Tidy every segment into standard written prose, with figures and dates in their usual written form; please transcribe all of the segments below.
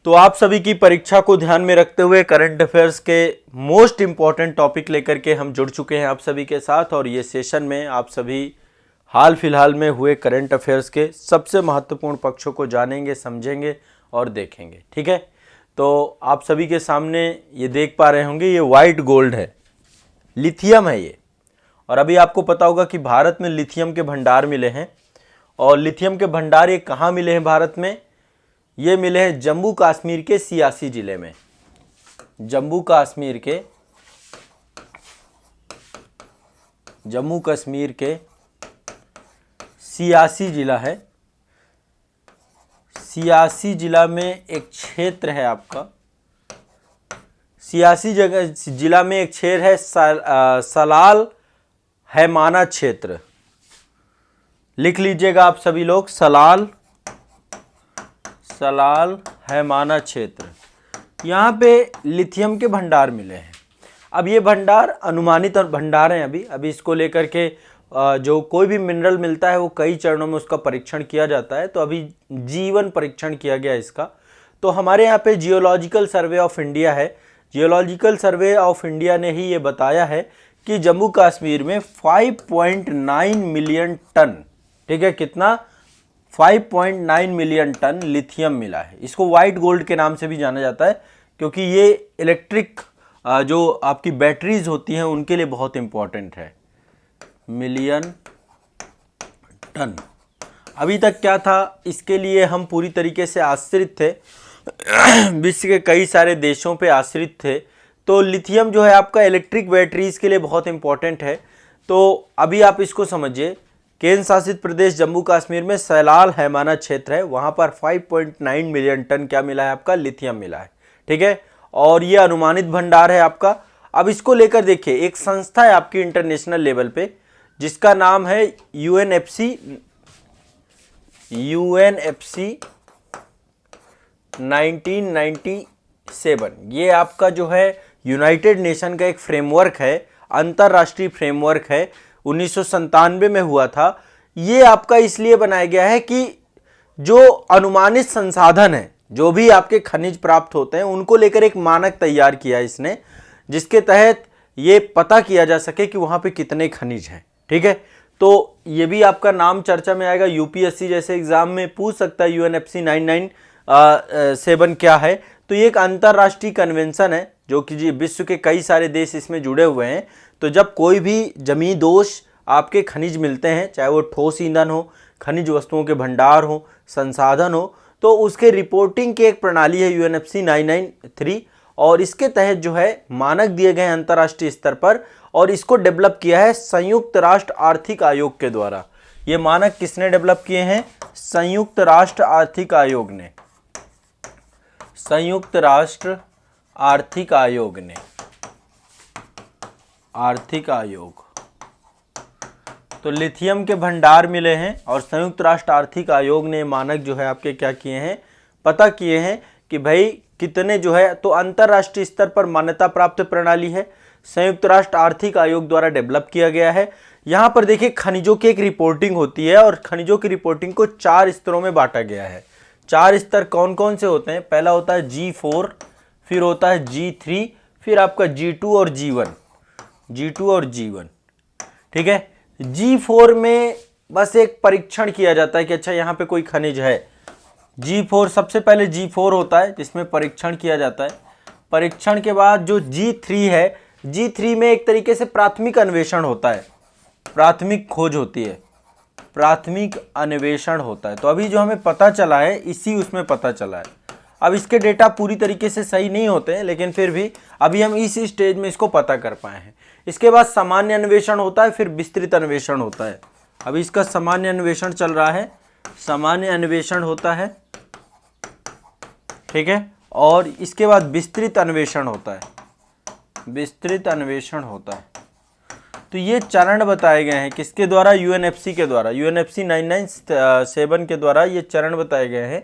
तो आप सभी की परीक्षा को ध्यान में रखते हुए करंट अफेयर्स के मोस्ट इम्पॉर्टेंट टॉपिक लेकर के हम जुड़ चुके हैं आप सभी के साथ। और ये सेशन में आप सभी हाल फिलहाल में हुए करंट अफेयर्स के सबसे महत्वपूर्ण पक्षों को जानेंगे, समझेंगे और देखेंगे। ठीक है, तो आप सभी के सामने ये देख पा रहे होंगे, ये वाइट गोल्ड है, लिथियम है ये। और अभी आपको पता होगा कि भारत में लिथियम के भंडार मिले हैं। और लिथियम के भंडार ये कहाँ मिले हैं भारत में? ये मिले हैं जम्मू कश्मीर के सियासी जिले में। जम्मू कश्मीर के सियासी जिला है। सियासी जिला में एक क्षेत्र है आपका, सियासी जगह जिला में एक क्षेत्र है सलाल हैमाना क्षेत्र। लिख लीजिएगा आप सभी लोग, सलाल हैमाना क्षेत्र। यहाँ पे लिथियम के भंडार मिले हैं। अब ये भंडार अनुमानित भंडार हैं। अभी इसको लेकर के जो कोई भी मिनरल मिलता है वो कई चरणों में उसका परीक्षण किया जाता है। तो अभी जीवन परीक्षण किया गया इसका। तो हमारे यहाँ पे जियोलॉजिकल सर्वे ऑफ इंडिया है। जियोलॉजिकल सर्वे ऑफ इंडिया ने ही ये बताया है कि जम्मू कश्मीर में 5.9 मिलियन टन, ठीक है, कितना? 5.9 मिलियन टन लिथियम मिला है। इसको वाइट गोल्ड के नाम से भी जाना जाता है क्योंकि ये इलेक्ट्रिक जो आपकी बैटरीज होती हैं उनके लिए बहुत इंपॉर्टेंट है। Million ton. अभी तक क्या था, इसके लिए हम पूरी तरीके से आश्रित थे, विश्व के कई सारे देशों पे आश्रित थे। तो लिथियम जो है आपका इलेक्ट्रिक बैटरीज के लिए बहुत इंपॉर्टेंट है। तो अभी आप इसको समझिए, केंद्र शासित प्रदेश जम्मू कश्मीर में सलाल हैमाना क्षेत्र है, वहां पर 5.9 मिलियन टन क्या मिला है आपका? लिथियम मिला है। ठीक है, और ये अनुमानित भंडार है आपका। अब इसको लेकर देखिए, एक संस्था है आपकी इंटरनेशनल लेवल पे जिसका नाम है यूएनएफसी 1997। ये आपका जो है यूनाइटेड नेशन का एक फ्रेमवर्क है, अंतरराष्ट्रीय फ्रेमवर्क है, 1997 में हुआ था। ये आपका इसलिए बनाया गया है कि जो अनुमानित संसाधन है, जो भी आपके खनिज प्राप्त होते हैं, उनको लेकर एक मानक तैयार किया है इसने, जिसके तहत ये पता किया जा सके कि वहां पे कितने खनिज हैं। ठीक है, तो ये भी आपका नाम चर्चा में आएगा। यूपीएससी जैसे एग्जाम में पूछ सकता है यूएनएफसी 997 क्या है। तो ये एक अंतरराष्ट्रीय कन्वेंशन है जो कि विश्व के कई सारे देश इसमें जुड़े हुए हैं। तो जब कोई भी जमींदोज आपके खनिज मिलते हैं, चाहे वो ठोस ईंधन हो, खनिज वस्तुओं के भंडार हो, संसाधन हो, तो उसके रिपोर्टिंग की एक प्रणाली है यूएनएफसी 993। और इसके तहत जो है मानक दिए गए हैं अंतर्राष्ट्रीय स्तर पर, और इसको डेवलप किया है संयुक्त राष्ट्र आर्थिक आयोग के द्वारा। ये मानक किसने डेवलप किए हैं? संयुक्त राष्ट्र आर्थिक आयोग ने। संयुक्त राष्ट्र आर्थिक आयोग ने, आर्थिक आयोग। तो लिथियम के भंडार मिले हैं और संयुक्त राष्ट्र आर्थिक आयोग ने मानक जो है आपके क्या किए हैं? पता किए हैं कि भाई कितने जो है, तो अंतरराष्ट्रीय स्तर पर मान्यता प्राप्त प्रणाली है, संयुक्त राष्ट्र आर्थिक आयोग द्वारा डेवलप किया गया है। यहाँ पर देखिए खनिजों की एक रिपोर्टिंग होती है और खनिजों की रिपोर्टिंग को 4 स्तरों में बांटा गया है। 4 स्तर कौन कौन से होते हैं? पहला होता है G4, फिर होता है G3, फिर आपका G2 और G1। ठीक है, G4 में बस एक परीक्षण किया जाता है कि अच्छा यहाँ पे कोई खनिज है। G4 सबसे पहले G4 होता है जिसमें परीक्षण किया जाता है। परीक्षण के बाद जो G3 है, G3 में एक तरीके से प्राथमिक अन्वेषण होता है, प्राथमिक खोज होती है, प्राथमिक अन्वेषण होता है। तो अभी जो हमें पता चला है इसी उसमें पता चला है। अब इसके डेटा पूरी तरीके से सही नहीं होते हैं, लेकिन फिर भी अभी हम इसी स्टेज में इसको पता कर पाए हैं। इसके बाद सामान्य अन्वेषण होता है, फिर विस्तृत अन्वेषण होता है। अभी इसका सामान्य अन्वेषण चल रहा है, सामान्य अन्वेषण होता है, ठीक है, और इसके बाद विस्तृत अन्वेषण होता है, विस्तृत अन्वेषण होता है। तो ये चरण बताए गए हैं किसके द्वारा? यूएनएफसी के द्वारा, यूएनएफसी 997 के द्वारा ये चरण बताए गए हैं।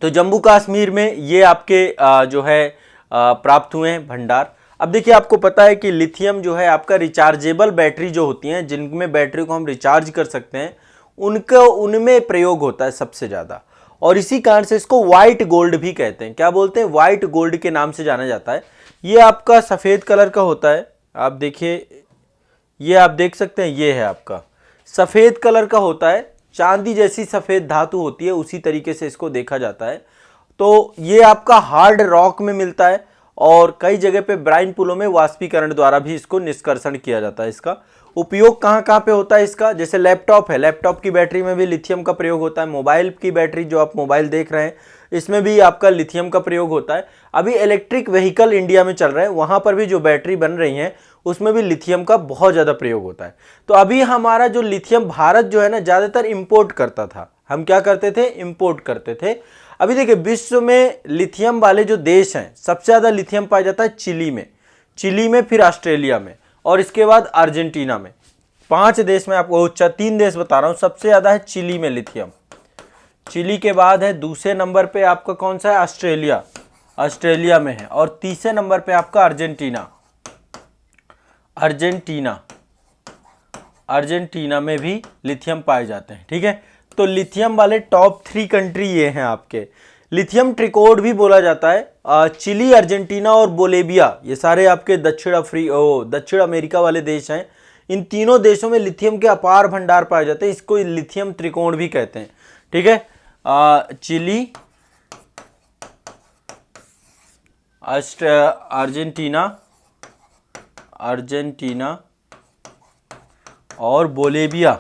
तो जम्मू कश्मीर में ये आपके जो है प्राप्त हुए हैं भंडार। अब देखिए आपको पता है कि लिथियम जो है आपका रिचार्जेबल बैटरी जो होती हैं, जिनमें बैटरी को हम रिचार्ज कर सकते हैं, उनमें प्रयोग होता है सबसे ज़्यादा। और इसी कारण से इसको व्हाइट गोल्ड भी कहते हैं। क्या बोलते हैं? व्हाइट गोल्ड के नाम से जाना जाता है। ये आपका सफ़ेद कलर का होता है, आप देखिए, ये आप देख सकते हैं, ये है आपका सफ़ेद कलर का होता है, चांदी जैसी सफ़ेद धातु होती है, उसी तरीके से इसको देखा जाता है। तो ये आपका हार्ड रॉक में मिलता है और कई जगह पे ब्राइन पुलों में वाष्पीकरण द्वारा भी इसको निष्कर्षण किया जाता है। इसका उपयोग कहाँ कहाँ पे होता है इसका? जैसे लैपटॉप है, लैपटॉप की बैटरी में भी लिथियम का प्रयोग होता है। मोबाइल की बैटरी, जो आप मोबाइल देख रहे हैं, इसमें भी आपका लिथियम का प्रयोग होता है। अभी इलेक्ट्रिक व्हीकल इंडिया में चल रहे हैं, वहाँ पर भी जो बैटरी बन रही हैं उसमें भी लिथियम का बहुत ज़्यादा प्रयोग होता है। तो अभी हमारा जो लिथियम, भारत जो है ना ज़्यादातर इम्पोर्ट करता था। हम क्या करते थे? इम्पोर्ट करते थे। अभी देखिए, विश्व में लिथियम वाले जो देश हैं, सबसे ज़्यादा लिथियम पाया जाता है चिली में, फिर ऑस्ट्रेलिया में, और इसके बाद अर्जेंटीना में। 5 देश में आपको 3 देश बता रहा हूँ। सबसे ज़्यादा है चिली में लिथियम, चिली के बाद है दूसरे नंबर पे आपका कौन सा है? ऑस्ट्रेलिया में है, और तीसरे नंबर पे आपका अर्जेंटीना में भी लिथियम पाए जाते हैं। ठीक है, तो लिथियम वाले टॉप 3 कंट्री ये हैं आपके। लिथियम ट्रिकोड भी बोला जाता है। चिली, अर्जेंटीना और बोलेविया, ये सारे आपके दक्षिण अमेरिका वाले देश हैं। इन तीनों देशों में लिथियम के अपार भंडार पाए जाते हैं। इसको लिथियम त्रिकोण भी कहते हैं। ठीक है, चिली, अर्जेंटीना और बोलेविया,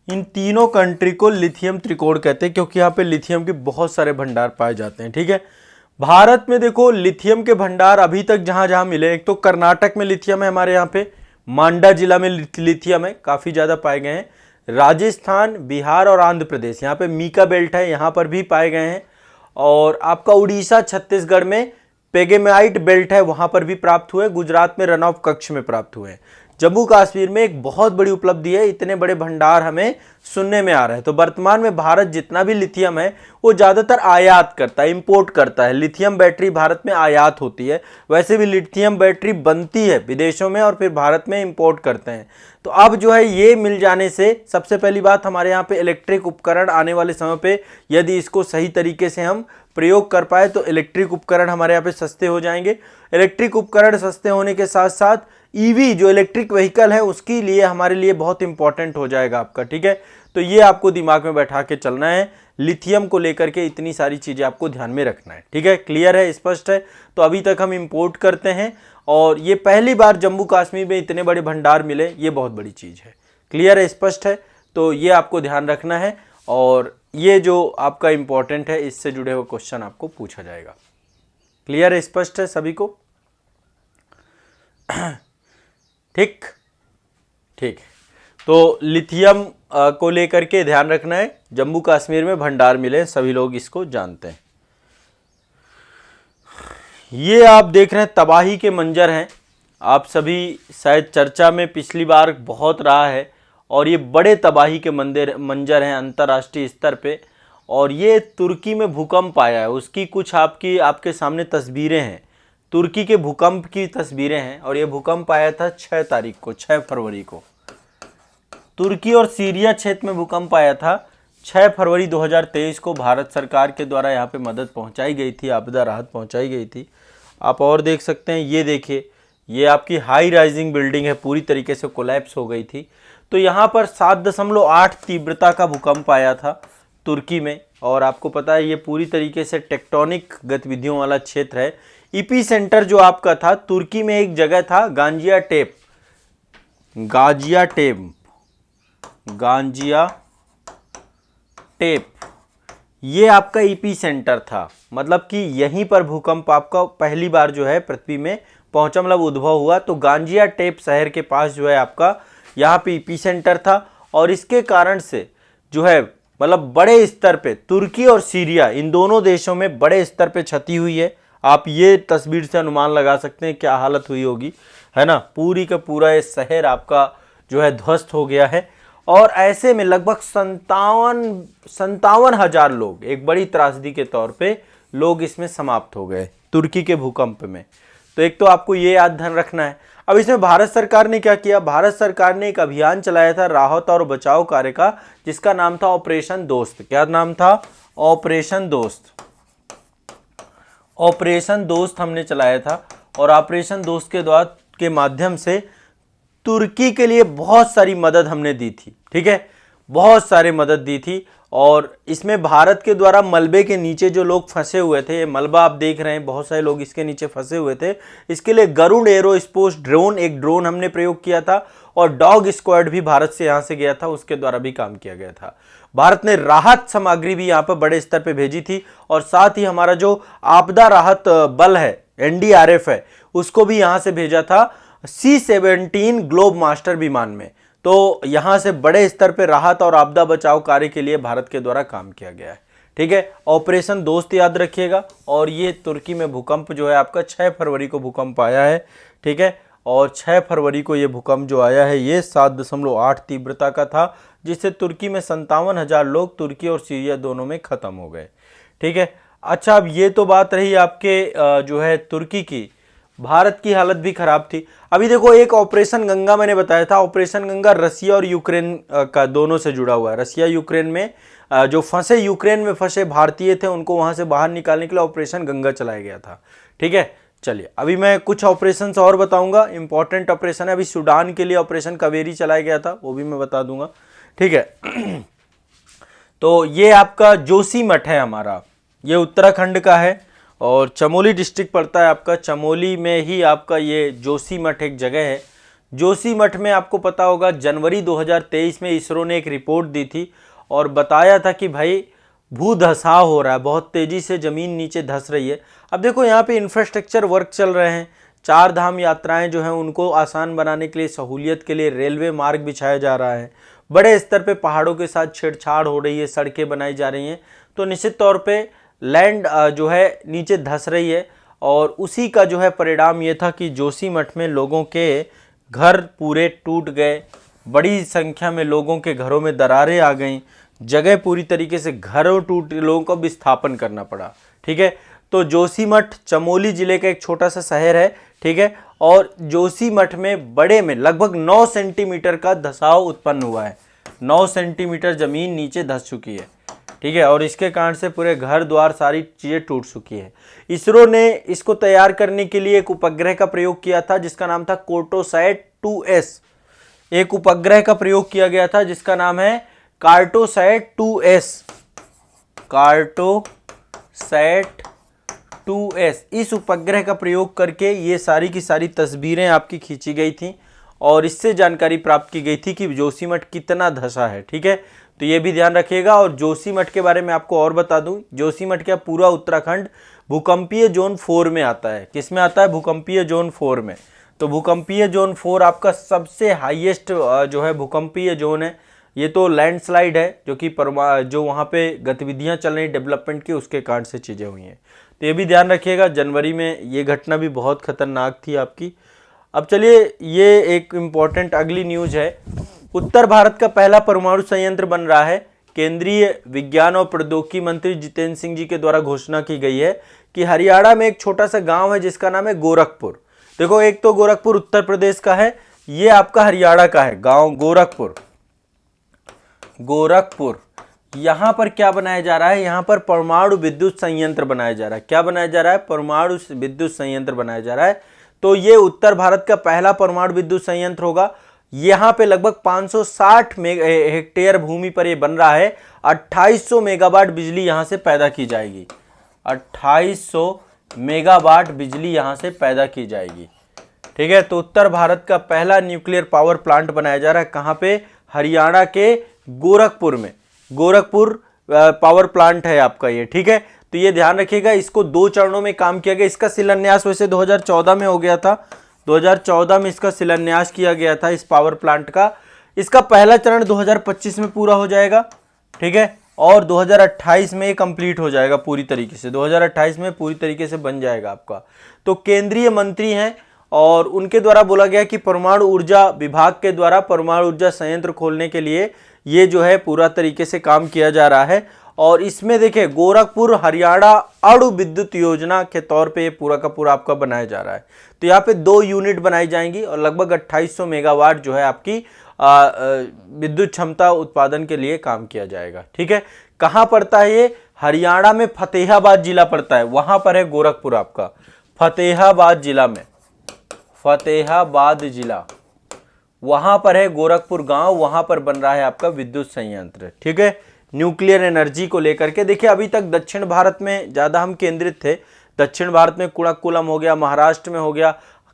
इन तीनों कंट्री को लिथियम त्रिकोण कहते हैं, क्योंकि यहाँ पे लिथियम के बहुत सारे भंडार पाए जाते हैं। ठीक है, भारत में देखो लिथियम के भंडार अभी तक जहां जहां मिले, एक तो कर्नाटक में लिथियम है, हमारे यहाँ पे मांडा जिला में लिथियम है, काफी ज्यादा पाए गए हैं। राजस्थान, बिहार और आंध्र प्रदेश, यहाँ पे मीका बेल्ट है, यहाँ पर भी पाए गए हैं। और आपका उड़ीसा, छत्तीसगढ़ में पेगेमाइट बेल्ट है, वहां पर भी प्राप्त हुए। गुजरात में रन ऑफ कक्ष में प्राप्त हुए हैं। जम्मू कश्मीर में एक बहुत बड़ी उपलब्धि है, इतने बड़े भंडार हमें सुनने में आ रहे हैं। तो वर्तमान में भारत जितना भी लिथियम है वो ज़्यादातर आयात करता है, इंपोर्ट करता है। लिथियम बैटरी भारत में आयात होती है, वैसे भी लिथियम बैटरी बनती है विदेशों में और फिर भारत में इंपोर्ट करते हैं। तो अब जो है ये मिल जाने से सबसे पहली बात, हमारे यहाँ पे इलेक्ट्रिक उपकरण आने वाले समय पे यदि इसको सही तरीके से हम प्रयोग कर पाए तो इलेक्ट्रिक उपकरण हमारे यहाँ पे सस्ते हो जाएंगे। इलेक्ट्रिक उपकरण सस्ते होने के साथ साथ ईवी जो इलेक्ट्रिक व्हीकल है उसके लिए हमारे लिए बहुत इंपॉर्टेंट हो जाएगा आपका। ठीक है, तो ये आपको दिमाग में बैठा के चलना है। लिथियम को लेकर के इतनी सारी चीज़ें आपको ध्यान में रखना है। ठीक है, क्लियर है, स्पष्ट है? तो अभी तक हम इंपोर्ट करते हैं और ये पहली बार जम्मू कश्मीर में इतने बड़े भंडार मिले, ये बहुत बड़ी चीज़ है। क्लियर है, स्पष्ट है? तो ये आपको ध्यान रखना है और ये जो आपका इंपॉर्टेंट है, इससे जुड़े हुए क्वेश्चन आपको पूछा जाएगा। क्लियर है, स्पष्ट है सभी को? ठीक, तो लिथियम को लेकर के ध्यान रखना है। जम्मू कश्मीर में भंडार मिले, सभी लोग इसको जानते हैं। ये आप देख रहे हैं तबाही के मंजर हैं, आप सभी शायद चर्चा में पिछली बार बहुत रहा है, और ये बड़े तबाही के मंजर हैं अंतर्राष्ट्रीय स्तर पे। और ये तुर्की में भूकंप आया है, उसकी कुछ आपके सामने तस्वीरें हैं। तुर्की के भूकंप की तस्वीरें हैं, और ये भूकंप आया था 6 फरवरी को। तुर्की और सीरिया क्षेत्र में भूकंप आया था 6 फरवरी 2023 को। भारत सरकार के द्वारा यहाँ पे मदद पहुँचाई गई थी, आपदा राहत पहुँचाई गई थी। आप और देख सकते हैं, ये देखिए, ये आपकी हाई राइजिंग बिल्डिंग है, पूरी तरीके से कोलैप्स हो गई थी। तो यहाँ पर 7.8 तीव्रता का भूकंप आया था तुर्की में, और आपको पता है ये पूरी तरीके से टेक्टोनिक गतिविधियों वाला क्षेत्र है। ईपी सेंटर जो आपका था तुर्की में एक जगह था गाजियाटेप, ये आपका ईपी सेंटर था। मतलब कि यहीं पर भूकंप आपका पहली बार जो है पृथ्वी में पहुंचा, मतलब उद्भव हुआ। तो गाजियाटेप शहर के पास जो है आपका यहाँ पे ईपी सेंटर था, और इसके कारण से जो है मतलब बड़े स्तर पे तुर्की और सीरिया, इन दोनों देशों में बड़े स्तर पे क्षति हुई है। आप ये तस्वीर से अनुमान लगा सकते हैं क्या हालत हुई होगी, है ना। पूरी का पूरा ये शहर आपका जो है ध्वस्त हो गया है, और ऐसे में लगभग 57,000 लोग, एक बड़ी त्रासदी के तौर पे लोग इसमें समाप्त हो गए तुर्की के भूकंप में। तो एक तो आपको ये याद ध्यान रखना है। अब इसमें भारत सरकार ने क्या किया, भारत सरकार ने एक अभियान चलाया था राहत और बचाव कार्य का, जिसका नाम था ऑपरेशन दोस्त। क्या नाम था? ऑपरेशन दोस्त। ऑपरेशन दोस्त हमने चलाया था और ऑपरेशन दोस्त के माध्यम से तुर्की के लिए बहुत सारी मदद हमने दी थी। ठीक है, बहुत सारी मदद दी थी। और इसमें भारत के द्वारा मलबे के नीचे जो लोग फंसे हुए थे, ये मलबा आप देख रहे हैं, बहुत सारे लोग इसके नीचे फंसे हुए थे, इसके लिए गरुड़ एरोस्पेस ड्रोन, एक ड्रोन हमने प्रयोग किया था। और डॉग स्क्वाड भी भारत से यहाँ से गया था, उसके द्वारा भी काम किया गया था। भारत ने राहत सामग्री भी यहाँ पर बड़े स्तर पर भेजी थी। और साथ ही हमारा जो आपदा राहत बल है, NDRF है, उसको भी यहाँ से भेजा था C-17 ग्लोब मास्टर विमान में। तो यहां से बड़े स्तर पे राहत और आपदा बचाव कार्य के लिए भारत के द्वारा काम किया गया है। ठीक है, ऑपरेशन दोस्त याद रखिएगा। और ये तुर्की में भूकंप जो है आपका 6 फरवरी को भूकंप आया है। ठीक है, और 6 फरवरी को ये भूकंप जो आया है ये 7.8 तीव्रता का था, जिससे तुर्की में 57,000 लोग तुर्की और सीरिया दोनों में खत्म हो गए। ठीक है, अच्छा, अब ये तो बात रही आपके जो है तुर्की की। भारत की हालत भी खराब थी। अभी देखो, एक ऑपरेशन गंगा मैंने बताया था, ऑपरेशन गंगा रसिया और यूक्रेन का दोनों से जुड़ा हुआ है। रसिया यूक्रेन में जो फंसे, यूक्रेन में फंसे भारतीय थे, उनको वहां से बाहर निकालने के लिए ऑपरेशन गंगा चलाया गया था। ठीक है, चलिए अभी मैं कुछ ऑपरेशन और बताऊंगा, इंपॉर्टेंट ऑपरेशन है। अभी सूडान के लिए ऑपरेशन कावेरी चलाया गया था, वो भी मैं बता दूंगा। ठीक है, तो ये आपका जोशीमठ है हमारा, ये उत्तराखंड का है और चमोली डिस्ट्रिक्ट पड़ता है आपका। चमोली में ही आपका ये जोशीमठ एक जगह है। जोशीमठ में आपको पता होगा जनवरी 2023 में इसरो ने एक रिपोर्ट दी थी और बताया था कि भाई भूधसाव हो रहा है, बहुत तेज़ी से ज़मीन नीचे धंस रही है। अब देखो, यहाँ पे इंफ्रास्ट्रक्चर वर्क चल रहे हैं, 4 धाम यात्राएं जो हैं उनको आसान बनाने के लिए, सहूलियत के लिए रेलवे मार्ग बिछाया जा रहा है, बड़े स्तर पे पहाड़ों के साथ छेड़छाड़ हो रही है, सड़कें बनाई जा रही हैं। तो निश्चित तौर पे लैंड जो है नीचे धंस रही है। और उसी का जो है परिणाम ये था कि जोशीमठ में लोगों के घर पूरे टूट गए, बड़ी संख्या में लोगों के घरों में दरारें आ गईं, जगह पूरी तरीके से घरों टूट, लोगों को विस्थापन करना पड़ा। ठीक है, तो जोशीमठ चमोली जिले का एक छोटा सा शहर है। ठीक है, और जोशीमठ में बड़े में लगभग 9 सेंटीमीटर का धंसाव उत्पन्न हुआ है। 9 सेंटीमीटर जमीन नीचे धंस चुकी है। ठीक है, और इसके कारण से पूरे घर द्वार सारी चीज़ें टूट चुकी है। इसरो ने इसको तैयार करने के लिए एक उपग्रह का प्रयोग किया था, जिसका नाम था कार्टोसैट 2S। एक उपग्रह का प्रयोग किया गया था जिसका नाम है कार्टोसैट 2S। कार्टोसैट 2S, इस उपग्रह का प्रयोग करके ये सारी की सारी तस्वीरें आपकी खींची गई थी और इससे जानकारी प्राप्त की गई थी कि जोशीमठ कितना धंसा है। ठीक है, तो ये भी ध्यान रखिएगा। और जोशीमठ के बारे में आपको और बता दूं, जोशीमठ क्या पूरा उत्तराखंड भूकंपीय जोन 4 में आता है। किस में आता है? भूकंपीय जोन 4 में। तो भूकंपीय जोन 4 आपका सबसे हाईएस्ट जो है भूकंपीय जोन है। ये तो लैंडस्लाइड है जो कि जो वहाँ पे गतिविधियाँ चल रही डेवलपमेंट की, उसके कारण से चीज़ें हुई हैं। तो ये भी ध्यान रखिएगा, जनवरी में ये घटना भी बहुत खतरनाक थी आपकी। अब चलिए, ये एक इम्पॉर्टेंट अगली न्यूज़ है। उत्तर भारत का पहला परमाणु संयंत्र बन रहा है। केंद्रीय विज्ञान और प्रौद्योगिकी मंत्री जितेंद्र सिंह जी के द्वारा घोषणा की गई है कि हरियाणा में एक छोटा सा गांव है जिसका नाम है गोरखपुर। देखो, एक तो गोरखपुर उत्तर प्रदेश का है, ये आपका हरियाणा का है गांव गोरखपुर। गोरखपुर, यहाँ पर क्या बनाया जा रहा है? यहाँ पर परमाणु विद्युत संयंत्र बनाया जा रहा है। क्या बनाया जा रहा है? परमाणु विद्युत संयंत्र बनाया जा रहा है। तो ये उत्तर भारत का पहला परमाणु विद्युत संयंत्र होगा। यहाँ पे लगभग 560 हेक्टेयर भूमि पर ये बन रहा है। 2800 मेगावाट बिजली यहाँ से पैदा की जाएगी। 2800 मेगावाट बिजली यहाँ से पैदा की जाएगी। ठीक है, तो उत्तर भारत का पहला न्यूक्लियर पावर प्लांट बनाया जा रहा है। कहाँ पे? हरियाणा के गोरखपुर में। गोरखपुर पावर प्लांट है आपका ये। ठीक है, तो ये ध्यान रखिएगा, इसको 2 चरणों में काम किया गया। इसका शिलान्यास वैसे 2014 में हो गया था। 2014 में इसका शिलान्यास किया गया था इस पावर प्लांट का। इसका पहला चरण 2025 में पूरा हो जाएगा। ठीक है, और 2028 में कंप्लीट हो जाएगा पूरी तरीके से। 2028 में पूरी तरीके से बन जाएगा आपका। तो केंद्रीय मंत्री हैं और उनके द्वारा बोला गया कि परमाणु ऊर्जा विभाग के द्वारा परमाणु ऊर्जा संयंत्र खोलने के लिए ये जो है पूरा तरीके से काम किया जा रहा है। और इसमें देखिए गोरखपुर हरियाणा अणु विद्युत योजना के तौर पे ये पूरा का पूरा आपका बनाया जा रहा है। तो यहाँ पे 2 यूनिट बनाई जाएंगी और लगभग 2800 मेगावाट जो है आपकी विद्युत क्षमता उत्पादन के लिए काम किया जाएगा। ठीक है, कहाँ पड़ता है ये? हरियाणा में फतेहाबाद जिला पड़ता है, वहां पर है गोरखपुर आपका, फतेहाबाद जिला में, फतेहाबाद जिला, वहां पर है गोरखपुर गांव, वहां पर बन रहा है आपका विद्युत संयंत्र। ठीक है, न्यूक्लियर एनर्जी को लेकर के। देखिए अभी तक दक्षिण भारत में ज्यादा हम केंद्रित थे, दक्षिण भारत में कुड़ाकुलम हो गया, महाराष्ट्र में हो गया,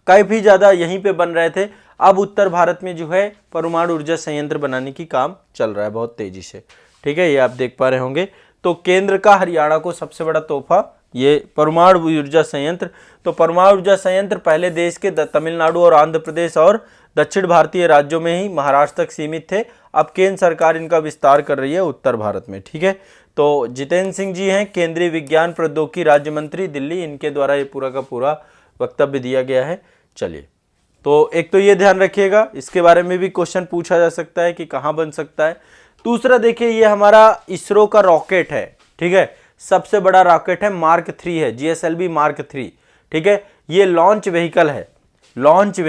काफी ज्यादा यहीं पे बन रहे थे। अब उत्तर भारत में जो है परमाणु ऊर्जा संयंत्र बनाने की काम चल रहा है बहुत तेजी से। ठीक है, ये आप देख पा रहे होंगे। तो केंद्र का हरियाणा को सबसे बड़ा तोहफा ये परमाणु ऊर्जा संयंत्र। तो परमाणु ऊर्जा संयंत्र पहले देश के तमिलनाडु और आंध्र प्रदेश और दक्षिण भारतीय राज्यों में ही, महाराष्ट्र तक सीमित थे। अब केंद्र सरकार इनका विस्तार कर रही है उत्तर भारत में। ठीक है, तो जितेंद्र सिंह जी हैं केंद्रीय विज्ञान प्रौद्योगिकी राज्य मंत्री दिल्ली, इनके द्वारा ये पूरा का पूरा वक्तव्य दिया गया है। चलिए, तो एक तो ये ध्यान रखिएगा, इसके बारे में भी क्वेश्चन पूछा जा सकता है कि कहाँ बन सकता है। दूसरा देखिए, ये हमारा इसरो का रॉकेट है। ठीक है, सबसे बड़ा रॉकेट है, मार्क 3 है, GSLV मार्क 3। ठीक है, ये लॉन्च व्हीकल है, लॉन्च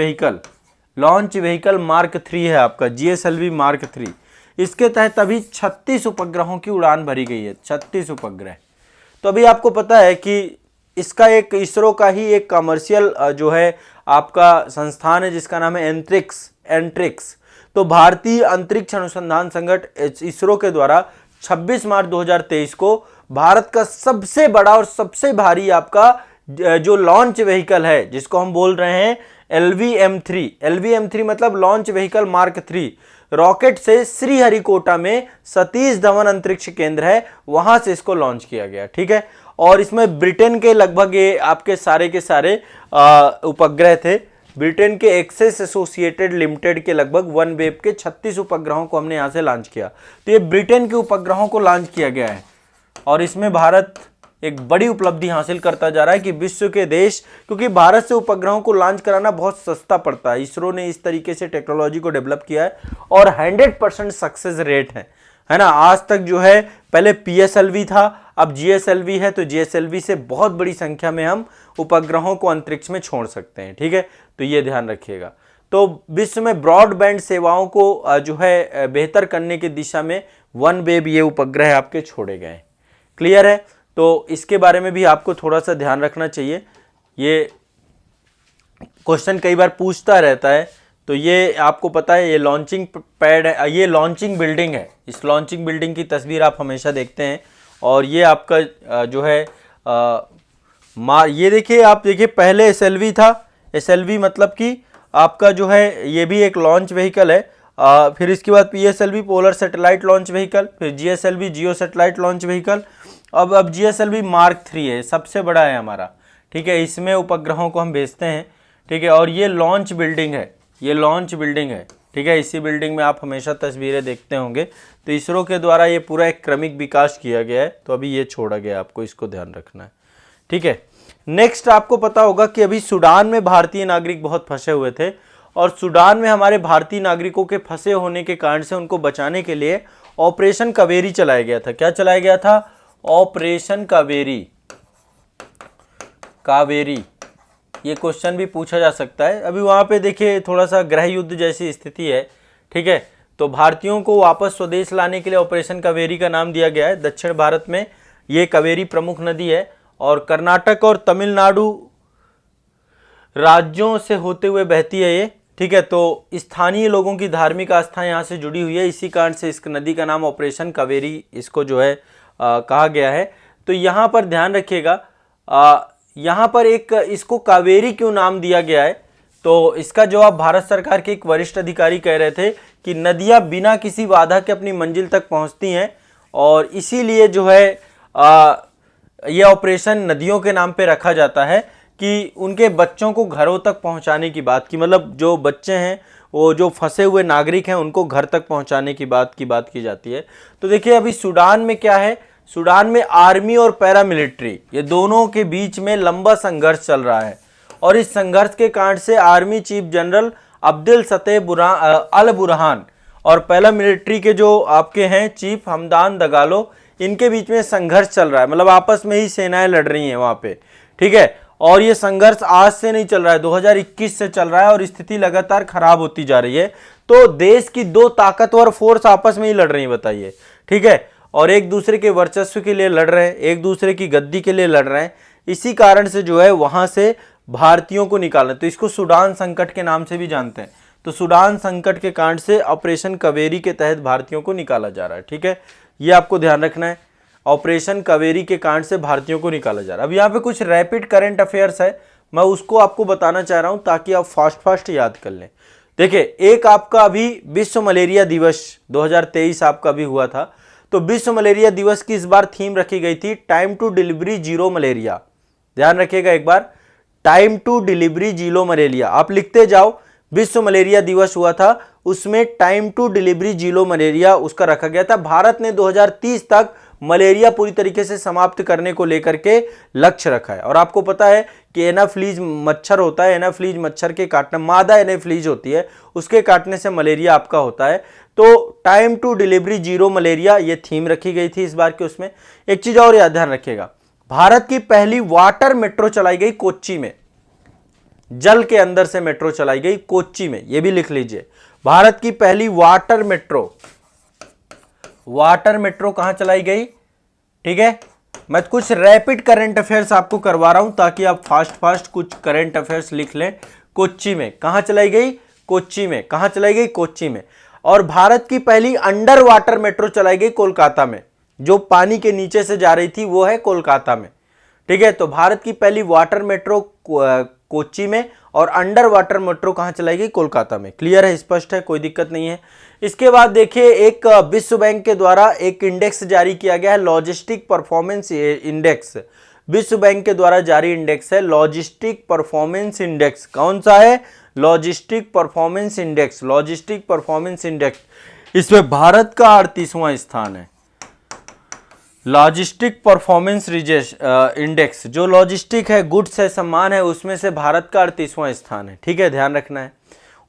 व्हीकल मार्क 3 है आपका, GSLV मार्क 3। इसके तहत अभी 36 उपग्रहों की उड़ान भरी गई है, 36 उपग्रह। तो अभी आपको पता है कि इसका एक इसरो का ही एक कमर्शियल जो है आपका संस्थान है जिसका नाम है एंट्रिक्स। तो भारतीय अंतरिक्ष अनुसंधान संगठन इसरो के द्वारा 26 मार्च 2023 को भारत का सबसे बड़ा और सबसे भारी आपका जो लॉन्च व्हीकल है, जिसको हम बोल रहे हैं LVM3 मतलब लॉन्च व्हीकल मार्क 3, रॉकेट से श्रीहरिकोटा में सतीश धवन अंतरिक्ष केंद्र है, वहां से इसको लॉन्च किया गया। ठीक है, और इसमें ब्रिटेन के लगभग ये आपके सारे के सारे उपग्रह थे। ब्रिटेन के एक्सेस एसोसिएटेड लिमिटेड के लगभग OneWeb के 36 उपग्रहों को हमने यहां से लॉन्च किया। तो ये ब्रिटेन के उपग्रहों को लॉन्च किया गया है और इसमें भारत एक बड़ी उपलब्धि हासिल करता जा रहा है कि विश्व के देश, क्योंकि भारत से उपग्रहों को लॉन्च कराना बहुत सस्ता पड़ता है, इसरो ने इस तरीके से टेक्नोलॉजी को डेवलप किया है और 100% सक्सेस रेट है ना। आज तक जो है पहले PSLV था, अब GSLV है, तो GSLV से बहुत बड़ी संख्या में हम उपग्रहों को अंतरिक्ष में छोड़ सकते हैं। ठीक है, तो ये ध्यान रखिएगा। तो विश्व में ब्रॉडबैंड सेवाओं को जो है बेहतर करने की दिशा में OneWeb ये उपग्रह आपके छोड़े गए। क्लियर है, तो इसके बारे में भी आपको थोड़ा सा ध्यान रखना चाहिए, ये क्वेश्चन कई बार पूछता रहता है। तो ये आपको पता है, ये लॉन्चिंग पैड है, ये लॉन्चिंग बिल्डिंग है, इस लॉन्चिंग बिल्डिंग की तस्वीर आप हमेशा देखते हैं। और ये आपका जो है ये देखिए, आप देखिए पहले SLV था, SLV मतलब कि आपका जो है ये भी एक लॉन्च व्हीकल है। फिर इसके बाद PSLV polar satellite launch vehicle, फिर GSLV जियो सैटेलाइट लॉन्च व्हीकल, अब GSLV मार्क 3 है, सबसे बड़ा है हमारा। ठीक है, इसमें उपग्रहों को हम भेजते हैं। ठीक है, और ये लॉन्च बिल्डिंग है, ये लॉन्च बिल्डिंग है। ठीक है, इसी बिल्डिंग में आप हमेशा तस्वीरें देखते होंगे। तो इसरो के द्वारा ये पूरा एक क्रमिक विकास किया गया है, तो अभी ये छोड़ा गया, आपको इसको ध्यान रखना है। ठीक है, नेक्स्ट आपको पता होगा कि अभी सूडान में भारतीय नागरिक बहुत फंसे हुए थे और सूडान में हमारे भारतीय नागरिकों के फंसे होने के कारण से उनको बचाने के लिए ऑपरेशन कावेरी चलाया गया था। क्या चलाया गया था? ऑपरेशन कावेरी। ये क्वेश्चन भी पूछा जा सकता है। अभी वहाँ पे देखिए थोड़ा सा गृह युद्ध जैसी स्थिति है। ठीक है, तो भारतीयों को वापस स्वदेश लाने के लिए ऑपरेशन कावेरी का नाम दिया गया है। दक्षिण भारत में ये कावेरी प्रमुख नदी है और कर्नाटक और तमिलनाडु राज्यों से होते हुए बहती है ये। ठीक है, तो स्थानीय लोगों की धार्मिक आस्था यहाँ से जुड़ी हुई है, इसी कारण से इस नदी का नाम ऑपरेशन कावेरी इसको जो है कहा गया है। तो यहाँ पर ध्यान रखिएगा, यहाँ पर एक इसको कावेरी क्यों नाम दिया गया है, तो इसका जवाब भारत सरकार के एक वरिष्ठ अधिकारी कह रहे थे कि नदियाँ बिना किसी बाधा के अपनी मंजिल तक पहुँचती हैं और इसीलिए जो है यह ऑपरेशन नदियों के नाम पे रखा जाता है कि उनके बच्चों को घरों तक पहुंचाने की बात की, मतलब जो बच्चे हैं वो जो फंसे हुए नागरिक हैं उनको घर तक पहुंचाने की बात की जाती है। तो देखिए अभी सूडान में क्या है, सूडान में आर्मी और पैरामिलिट्री ये दोनों के बीच में लंबा संघर्ष चल रहा है और इस संघर्ष के कारण से आर्मी चीफ जनरल अब्दुल सत्ताह अल बुरहान और पैरामिलिट्री के जो आपके हैं चीफ हमदान दगालो, इनके बीच में संघर्ष चल रहा है, मतलब आपस में ही सेनाएं लड़ रही हैं वहां पे, ठीक है। और ये संघर्ष आज से नहीं चल रहा है, 2021 से चल रहा है और स्थिति लगातार खराब होती जा रही है। तो देश की दो ताकतवर फोर्स आपस में ही लड़ रही है, बताइए, ठीक है, और एक दूसरे के वर्चस्व के लिए लड़ रहे हैं, एक दूसरे की गद्दी के लिए लड़ रहे हैं। इसी कारण से जो है वहां से भारतीयों को निकालना, तो इसको सूडान संकट के नाम से भी जानते हैं। तो सूडान संकट के कांड से ऑपरेशन कावेरी के तहत भारतीयों को निकाला जा रहा है, ठीक है, ये आपको ध्यान रखना है। ऑपरेशन कावेरी के कांड से भारतीयों को निकाला जा रहा है। अब यहाँ पे कुछ रैपिड करंट अफेयर्स है, मैं उसको आपको बताना चाह रहा हूं ताकि आप फास्ट याद कर लें। देखिए, एक आपका अभी विश्व मलेरिया दिवस 2023 आपका अभी हुआ था, तो विश्व मलेरिया दिवस की इस बार थीम रखी गई थी time to delivery zero malaria. ध्यान रखिएगा एक बार, time to delivery zero malaria आप लिखते जाओ। विश्व मलेरिया दिवस हुआ था, उसमें time to delivery zero malaria उसका रखा गया था। भारत ने 2030 तक मलेरिया पूरी तरीके से समाप्त करने को लेकर के लक्ष्य रखा है। और आपको पता है कि एनाफ्लीज मच्छर होता है, एनाफ्लीज मच्छर के काटने, मादा एनाफ्लीज होती है, उसके काटने से मलेरिया आपका होता है। तो time to delivery zero malaria ये थीम रखी गई थी इस बार के उसमें। एक चीज और याद ध्यान रखिएगा, भारत की पहली वाटर मेट्रो चलाई गई कोच्चि में, जल के अंदर से मेट्रो चलाई गई कोच्चि में, यह भी लिख लीजिए। भारत की पहली वाटर मेट्रो कहां चलाई गई, ठीक है। मैं कुछ रैपिड करंट अफेयर्स आपको करवा रहा हूं ताकि आप फास्ट कुछ करंट अफेयर्स लिख लें। कोच्चि में कहां चलाई गई, कोच्चि में कहां चलाई गई, कोच्चि में। और भारत की पहली अंडर वाटर मेट्रो चलाई गई कोलकाता में, जो पानी के नीचे से जा रही थी वो है कोलकाता में, ठीक है। तो भारत की पहली वाटर मेट्रो कोच्चि में और अंडर वाटर मेट्रो कहां चलाई गई, कोलकाता में। क्लियर है, स्पष्ट है, कोई दिक्कत नहीं है। इसके बाद देखिए, एक विश्व बैंक के द्वारा एक इंडेक्स जारी किया गया है, लॉजिस्टिक परफॉर्मेंस इंडेक्स। विश्व बैंक के द्वारा जारी इंडेक्स है लॉजिस्टिक परफॉर्मेंस इंडेक्स। कौन सा है, logistic performance index, logistic performance index. इसमें भारत का 38वां स्थान है। लॉजिस्टिक परफॉर्मेंस इंडेक्स, जो लॉजिस्टिक है, गुड्स है, सामान है, उसमें से भारत का 38वां स्थान है, ठीक है, ध्यान रखना है।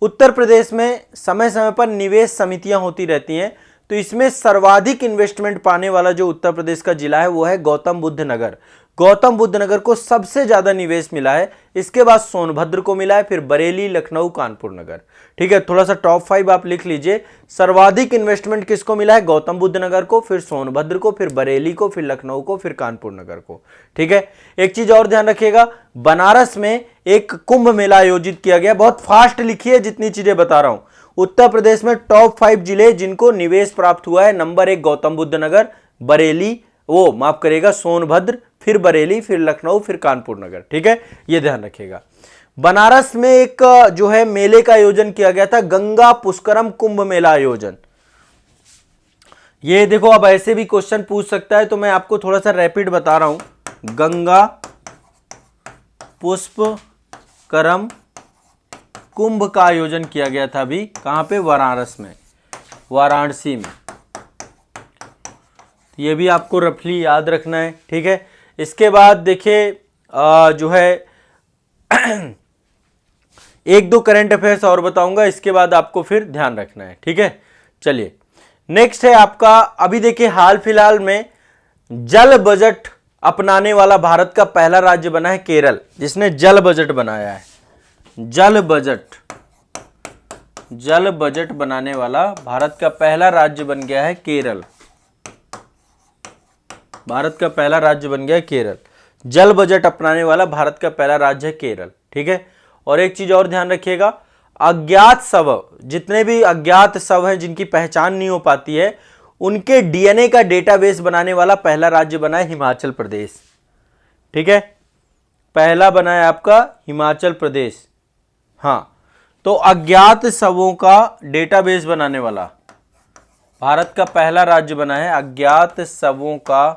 उत्तर प्रदेश में समय समय पर निवेश समितियां होती रहती हैं, तो इसमें सर्वाधिक इन्वेस्टमेंट पाने वाला जो उत्तर प्रदेश का जिला है वो है गौतम बुद्ध नगर। गौतम बुद्ध नगर को सबसे ज्यादा निवेश मिला है, इसके बाद सोनभद्र को मिला है, फिर बरेली, लखनऊ, कानपुर नगर, ठीक है। थोड़ा सा टॉप 5 आप लिख लीजिए। सर्वाधिक इन्वेस्टमेंट किसको मिला है, गौतम बुद्ध नगर को, फिर सोनभद्र को, फिर बरेली को, फिर लखनऊ को, फिर कानपुर नगर को, ठीक है। एक चीज और ध्यान रखिएगा, बनारस में एक कुंभ मेला आयोजित किया गया। बहुत फास्ट लिखिए जितनी चीजें बता रहा हूं। उत्तर प्रदेश में टॉप 5 जिले जिनको निवेश प्राप्त हुआ है, नंबर 1 गौतम बुद्ध नगर, बरेली, माफ करेगा, सोनभद्र, फिर बरेली, फिर लखनऊ, फिर कानपुर नगर, ठीक है, ये ध्यान रखिएगा। बनारस में एक जो है मेले का आयोजन किया गया था, गंगा पुष्करम कुंभ मेला आयोजन। ये देखो, अब ऐसे भी क्वेश्चन पूछ सकता है, तो मैं आपको थोड़ा सा रैपिड बता रहा हूं। गंगा पुष्करम कुंभ का आयोजन किया गया था अभी, कहां पे, वाराणसी में। ये भी आपको रफली याद रखना है, ठीक है। इसके बाद देखिए जो है एक दो करंट अफेयर्स और बताऊंगा, इसके बाद आपको फिर ध्यान रखना है, ठीक है। चलिए, नेक्स्ट है आपका, अभी देखिए हाल फिलहाल में जल बजट अपनाने वाला भारत का पहला राज्य बना है केरल, जिसने जल बजट बनाया है। जल बजट बनाने वाला भारत का पहला राज्य बन गया है केरल। भारत का पहला राज्य बन गया है केरल। जल बजट अपनाने वाला भारत का पहला राज्य है केरल, ठीक है। और एक चीज और ध्यान रखिएगा, अज्ञात शव, जितने भी अज्ञात शव हैं जिनकी पहचान नहीं हो पाती है, उनके डीएनए का डेटाबेस बनाने वाला पहला राज्य बना है हिमाचल प्रदेश, ठीक है। पहला बना है आपका हिमाचल प्रदेश। हाँ, तो अज्ञात शवों का डेटाबेस बनाने वाला भारत का पहला राज्य बना है, अज्ञात शवों का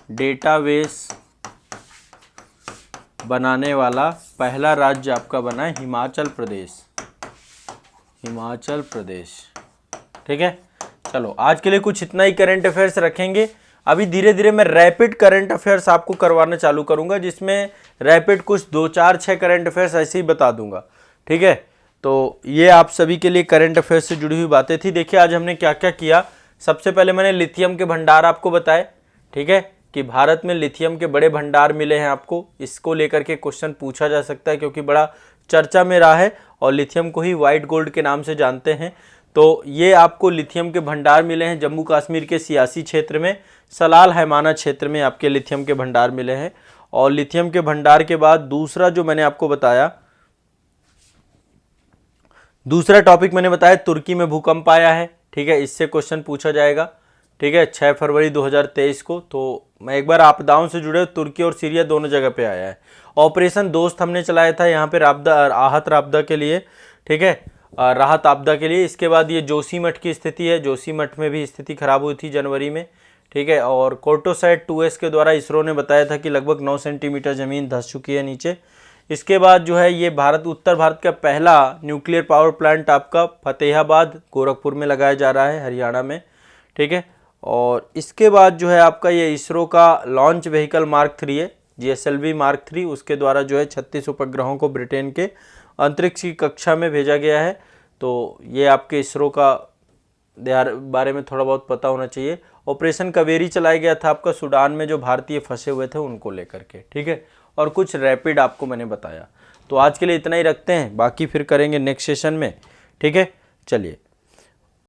डेटाबेस बनाने वाला पहला राज्य आपका बना है हिमाचल प्रदेश। हिमाचल प्रदेश, ठीक है। चलो, आज के लिए कुछ इतना ही करंट अफेयर्स रखेंगे। अभी धीरे धीरे मैं रैपिड करंट अफेयर्स आपको करवाना चालू करूंगा, जिसमें रैपिड कुछ 2, 4, 6 करंट अफेयर्स ऐसे ही बता दूंगा, ठीक है। तो ये आप सभी के लिए करंट अफेयर्स से जुड़ी हुई बातें थी। देखिए आज हमने क्या क्या किया, सबसे पहले मैंने लिथियम के भंडार आपको बताए, ठीक है, कि भारत में लिथियम के बड़े भंडार मिले हैं आपको। इसको लेकर के क्वेश्चन पूछा जा सकता है क्योंकि बड़ा चर्चा में रहा है और लिथियम को ही व्हाइट गोल्ड के नाम से जानते हैं। तो ये आपको लिथियम के भंडार मिले हैं जम्मू कश्मीर के सियासी क्षेत्र में, सलाल हैमाना क्षेत्र में आपके लिथियम के भंडार मिले हैं। और लिथियम के भंडार के बाद दूसरा जो मैंने आपको बताया, दूसरा टॉपिक मैंने बताया तुर्की में भूकंप आया है, ठीक है, इससे क्वेश्चन पूछा जाएगा, ठीक है, 6 फरवरी 2023 को। तो मैं एक बार आपदाओं से जुड़े तुर्की और सीरिया दोनों जगह पे आया है। ऑपरेशन दोस्त हमने चलाया था यहाँ पे राहत आपदा के लिए, ठीक है, राहत आपदा के लिए। इसके बाद ये जोशीमठ की स्थिति है, जोशीमठ में भी स्थिति खराब हुई थी जनवरी में, ठीक है। और कोर्टोसैट 2S के द्वारा इसरो ने बताया था कि लगभग 9 सेंटीमीटर ज़मीन धंस चुकी है नीचे। इसके बाद जो है ये उत्तर भारत का पहला न्यूक्लियर पावर प्लांट आपका फतेहाबाद गोरखपुर में लगाया जा रहा है, हरियाणा में, ठीक है। और इसके बाद जो है आपका ये इसरो का लॉन्च व्हीकल मार्क 3 है, GSLV मार्क 3, उसके द्वारा जो है 36 उपग्रहों को ब्रिटेन के अंतरिक्ष की कक्षा में भेजा गया है। तो ये आपके इसरो का बारे में थोड़ा बहुत पता होना चाहिए। ऑपरेशन कावेरी चलाया गया था आपका सूडान में, जो भारतीय फंसे हुए थे उनको लेकर के, ठीक है। और कुछ रैपिड आपको मैंने बताया। तो आज के लिए इतना ही रखते हैं, बाकी फिर करेंगे नेक्स्ट सेशन में, ठीक है। चलिए।